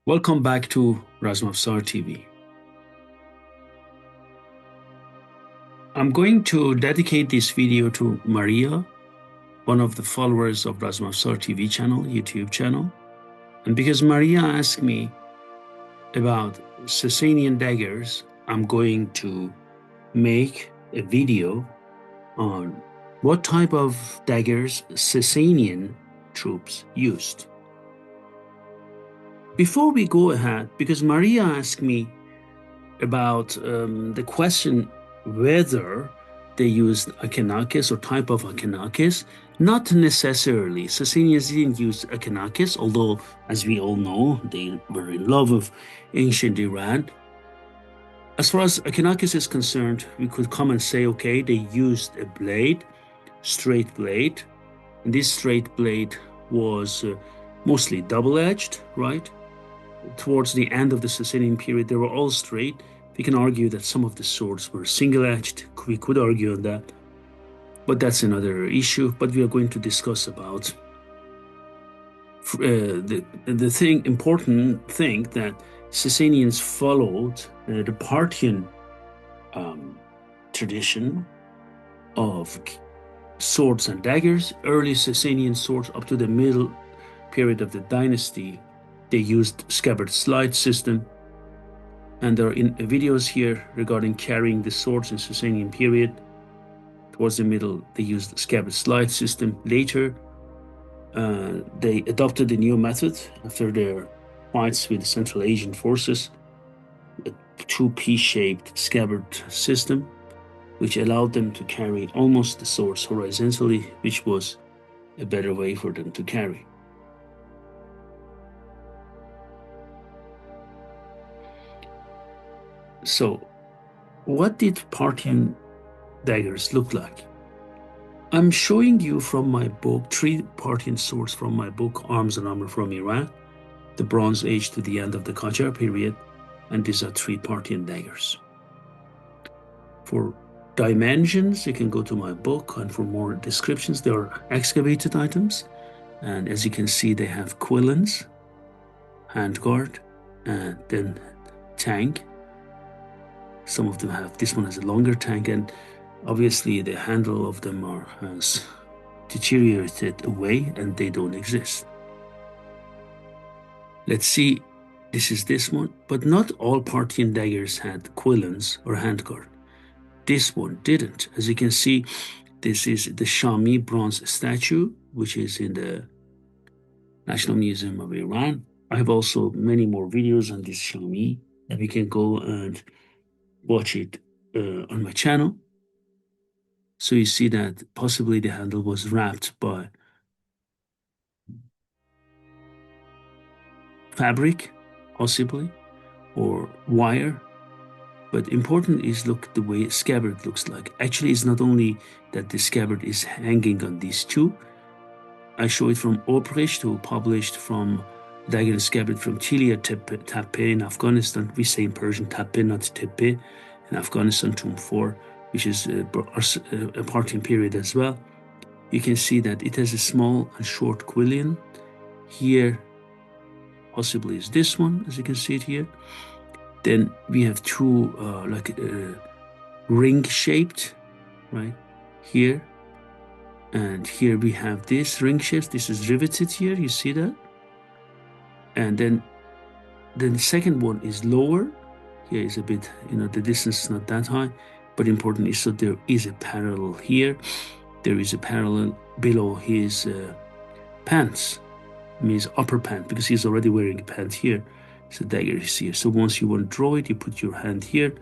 Welcome back to Razmafsar TV. I'm going to dedicate this video to Maria, one of the followers of Razmafsar TV channel, YouTube channel. And because Maria asked me about Sasanian daggers, I'm going to make a video on what type of daggers Sasanian troops used. Before we go ahead, because Maria asked me about the question whether they used Akinakis or type of Akinakis, not necessarily. Sasanians didn't use Akinakis, although, as we all know, they were in love with ancient Iran. As far as Akinakis is concerned, we could come and say, okay, they used a blade, straight blade, and this straight blade was mostly double-edged, right? Towards the end of the Sasanian period, they were all straight. We can argue that some of the swords were single-edged. We could argue on that, but that's another issue. But we are going to discuss about the important thing that Sasanians followed the Parthian tradition of swords and daggers. Early Sasanian swords up to the middle period of the dynasty, they used scabbard slide system, and there are videos here regarding carrying the swords in Sasanian period. Towards the middle, they used the scabbard slide system. Later, they adopted a new method after their fights with the Central Asian forces, a two P-shaped scabbard system, which allowed them to carry almost the swords horizontally, which was a better way for them to carry. So, what did Parthian daggers look like? I'm showing you from my book, 3 Parthian swords from my book, Arms and Armor from Iran, the Bronze Age to the end of the Qajar period, and these are 3 Parthian daggers. For dimensions, you can go to my book, and for more descriptions, there are excavated items, and as you can see, they have quillons, handguard, and then tank. Some of them have, this one has a longer tank, and obviously the handle of them has deteriorated away and they don't exist. Let's see, this is this one, but not all Parthian daggers had quillons or handguard. This one didn't. As you can see, this is the Shami bronze statue, which is in the National Museum of Iran. I have also many more videos on this Shami, and we can go and watch it on my channel. So you see that possibly the handle was wrapped by fabric, possibly, or wire. But important is, look the way a scabbard looks like. Actually, it's not only that the scabbard is hanging on these two. I show it from Oprecht, who published from dagger and scabbard from Tilia Tepe in Afghanistan. We say in Persian Tepe, not Tepe. In Afghanistan, Tomb 4, which is a Parthian period as well. You can see that it has a small and short quillion. Here, possibly is this one, as you can see it here. Then we have two ring-shaped, right, here. And here we have this ring-shaped. This is riveted here, you see that? And then the second one is lower. Here is a bit, the distance is not that high, but important is that there is a parallel here. There is a parallel below his pants, his upper pant, because he's already wearing a pant here. So dagger is here. So once you want to draw it, you put your hand here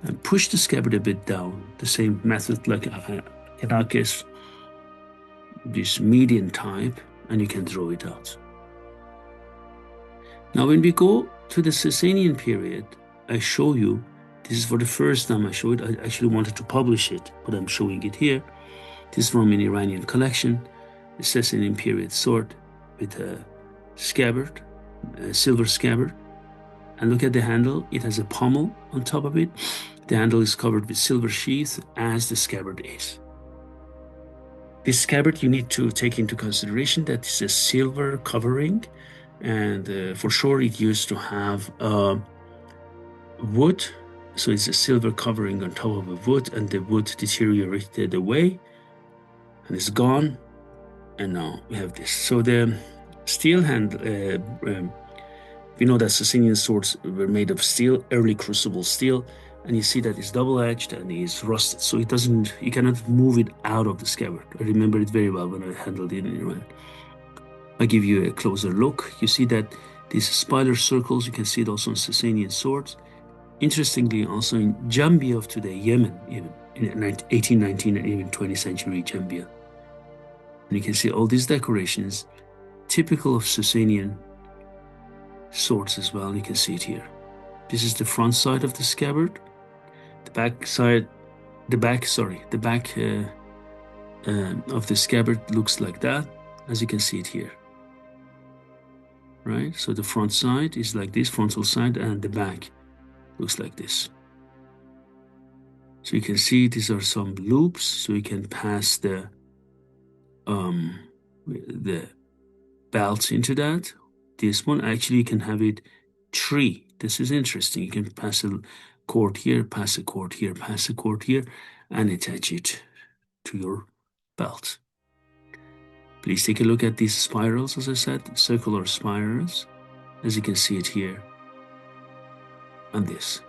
and push the scabbard a bit down. The same method like Akinakis, this median type, and you can draw it out. Now when we go to the Sasanian period, I show you, this is for the first time I show it. I actually wanted to publish it, but I'm showing it here. This is from an Iranian collection, the Sasanian period sword with a scabbard, a silver scabbard. And look at the handle, it has a pommel on top of it. The handle is covered with silver sheath, as the scabbard is. This scabbard, you need to take into consideration that it's a silver covering, And for sure it used to have wood, so it's a silver covering on top of a wood, and the wood deteriorated away and it's gone, and now we have this. So the steel hand, we know that Sasanian swords were made of steel, early crucible steel, and you see that it's double-edged and it's rusted, so it doesn't, you cannot move it out of the scabbard. I remember it very well when I handled it in Iran. I give you a closer look. You see that these spiral circles, you can see it also in Sasanian swords. Interestingly, also in Jambia of today, Yemen, even in 18, 19, and even 20th century Jambia. And you can see all these decorations, typical of Sasanian swords as well. You can see it here. This is the front side of the scabbard. The back side, the back of the scabbard looks like that, as you can see it here. Right? So the front side is like this, frontal side, and the back looks like this. So you can see these are some loops, so you can pass the belts into that. This one, actually, you can have it three. This is interesting. You can pass a cord here, pass a cord here, pass a cord here, and attach it to your belt. Please take a look at these spirals, as I said, circular spirals, as you can see it here, and this.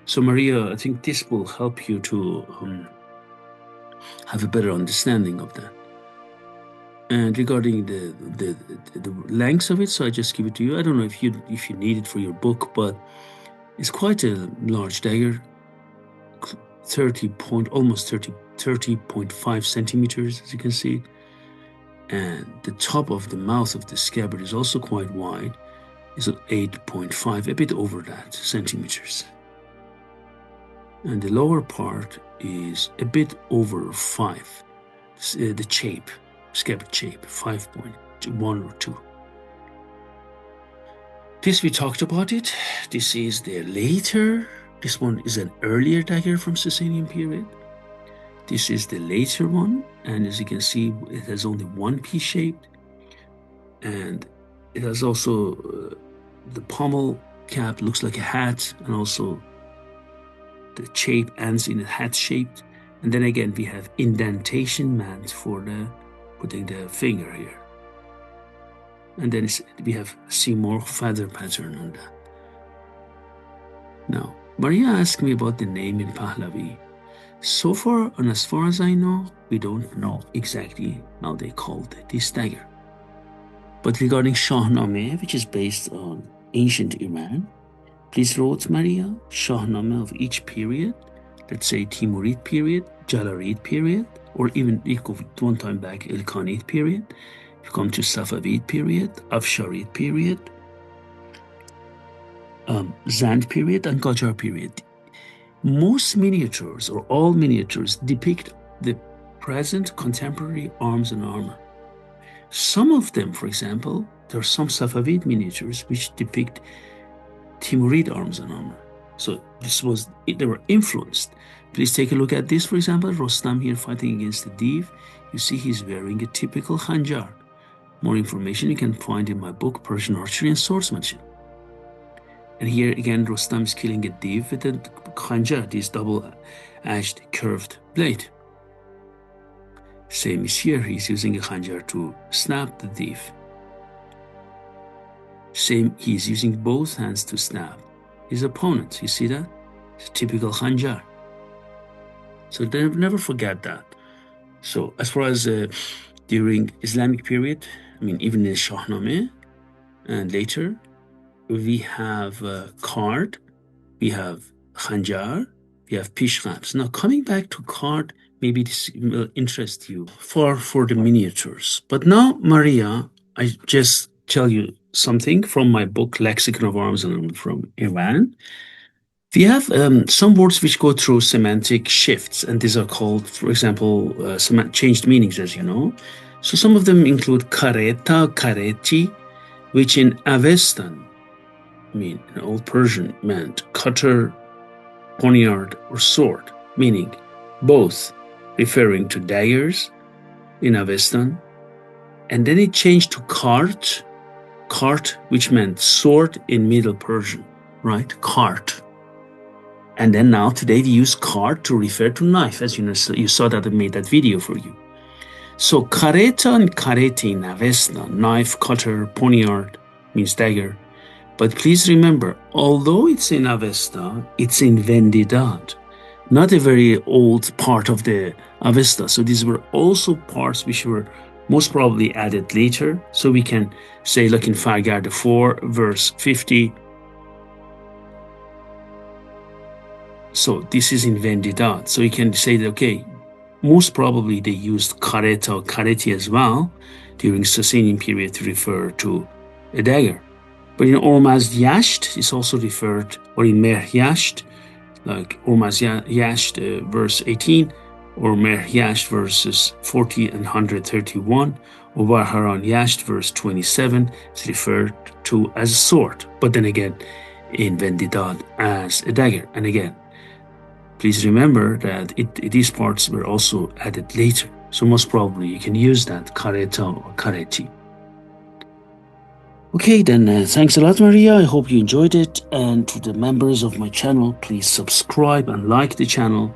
So Maria, I think this will help you to have a better understanding of that. And regarding the length of it, so I just give it to you. I don't know if you need it for your book, but it's quite a large dagger, almost 30.5 centimeters, as you can see. And the top of the mouth of the scabbard is also quite wide. It's at 8.5, a bit over that, centimeters. And the lower part is a bit over 5. The shape, scabbard shape, 5.1 or 2. This we talked about it. This is the later. This one is an earlier dagger from Sasanian period. This is the later one, and as you can see, it has only one piece shaped, and it has also the pommel cap looks like a hat, and also the shape ends in a hat shaped. And then again, we have indentation meant for putting the finger here. And then we have more feather pattern on that. Now, Maria asked me about the name in Pahlavi. So far, and as far as I know, we don't know exactly how they called this dagger. But regarding Shahnameh, which is based on ancient Iran, please wrote Maria, Shahnameh of each period, let's say Timurid period, Jalarid period, or even equal one time back Ilkhanid period. You come to Safavid period, Afsharid period, Zand period, and Qajar period. Most miniatures, or all miniatures, depict the present contemporary arms and armor. Some of them, for example, there are some Safavid miniatures which depict Timurid arms and armor. So they were influenced. Please take a look at this, for example, Rostam here fighting against the Div. You see he's wearing a typical khanjar. More information you can find in my book, Persian Archery and Swordmanship. And here again, Rostam is killing a Div with a khanjar, this double-edged curved blade. Same is here, he's using a khanjar to snap the Div. Same, he's using both hands to snap his opponent. You see that? It's a typical khanjar. So never forget that. So as far as during Islamic period, I mean, even in Shahnameh and later, we have card, we have khanjar, we have pishkhabs. Now coming back to card, maybe this will interest you for the miniatures. But now, Maria, I just tell you something from my book, Lexicon of Arms and Armor from Iran. We have some words which go through semantic shifts, and these are called, for example, changed meanings, as you know. So some of them include kareta, kareti, which in Avestan, in Old Persian, meant cutter, poniard, or sword, meaning both, referring to daggers in Avestan, And then it changed to kart, which meant sword in Middle Persian, right? Kart. And then now today we use kart to refer to knife, as you know, you saw that I made that video for you. So kareta and kareti in Avesta, knife, cutter, poniard, means dagger. But please remember, although it's in Avesta, it's in Vendidad, not a very old part of the Avesta. So these were also parts which were most probably added later. So we can say, look in Fargarda 4, verse 50. So this is in Vendidad. So you can say that, okay, most probably they used kareta or kareti as well during Sasanian period to refer to a dagger. But in Ormazd Yasht, it's also referred, or in Mehr Yasht, like Ormazd Yasht, verse 18, or Mehr Yasht, verses 40 and 131, or Varharan Yasht, verse 27, it's referred to as a sword. But then again, in Vendidad as a dagger. And again, please remember that these parts were also added later. So most probably you can use that kareta or kareti. Okay, then thanks a lot, Maria. I hope you enjoyed it. And to the members of my channel, please subscribe and like the channel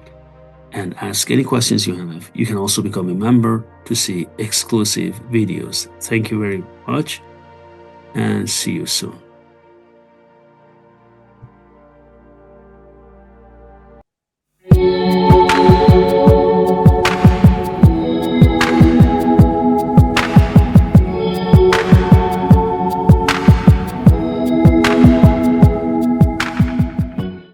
and ask any questions you have. You can also become a member to see exclusive videos. Thank you very much and see you soon.